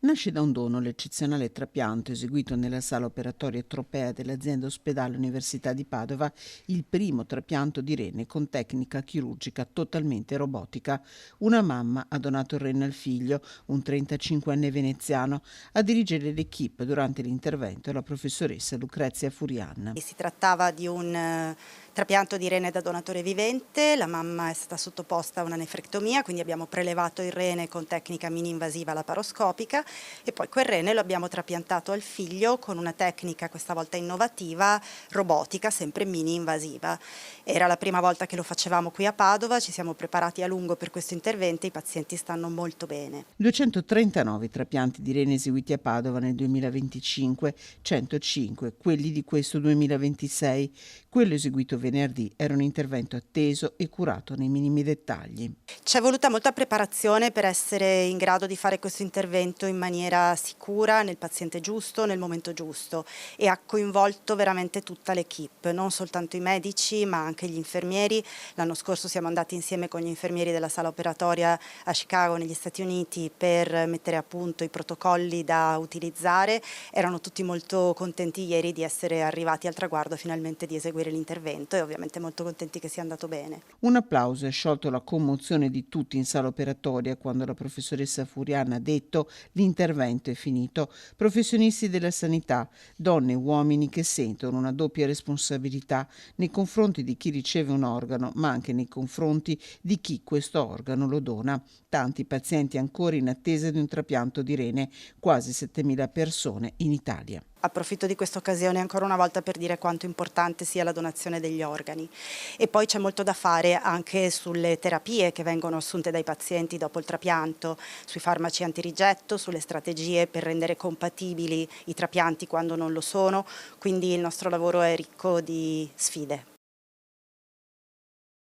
Nasce da un dono l'eccezionale trapianto eseguito nella sala operatoria Tropea dell'azienda ospedale Università di Padova, il primo trapianto di rene con tecnica chirurgica totalmente robotica. Una mamma ha donato il rene al figlio, un 35enne veneziano. A dirigere l'equipe durante l'intervento è la professoressa Lucrezia Furian. Si trattava di un trapianto di rene da donatore vivente, la mamma è stata sottoposta a una nefrectomia, quindi abbiamo prelevato il rene con tecnica mini-invasiva laparoscopica e poi quel rene lo abbiamo trapiantato al figlio con una tecnica questa volta innovativa, robotica, sempre mini-invasiva. Era la prima volta che lo facevamo qui a Padova, ci siamo preparati a lungo per questo intervento e i pazienti stanno molto bene. 239 trapianti di rene eseguiti a Padova nel 2025, 105 quelli di questo 2026. Quello eseguito venerdì era un intervento atteso e curato nei minimi dettagli. C'è voluta molta preparazione per essere in grado di fare questo intervento in maniera sicura, nel paziente giusto, nel momento giusto, e ha coinvolto veramente tutta l'equipe, non soltanto i medici ma anche gli infermieri. L'anno scorso siamo andati insieme con gli infermieri della sala operatoria a Chicago negli Stati Uniti per mettere a punto i protocolli da utilizzare. Erano tutti molto contenti ieri di essere arrivati al traguardo finalmente di eseguire l'intervento e ovviamente molto contenti che sia andato bene. Un applauso ha sciolto la commozione di tutti in sala operatoria quando la professoressa Furiana ha detto: l'intervento è finito. Professionisti della sanità, donne e uomini che sentono una doppia responsabilità nei confronti di chi riceve un organo, ma anche nei confronti di chi questo organo lo dona. Tanti pazienti ancora in attesa di un trapianto di rene, quasi 7.000 persone in Italia. Approfitto di questa occasione ancora una volta per dire quanto importante sia la donazione degli organi e poi c'è molto da fare anche sulle terapie che vengono assunte dai pazienti dopo il trapianto, sui farmaci antirigetto, sulle strategie per rendere compatibili i trapianti quando non lo sono, quindi il nostro lavoro è ricco di sfide.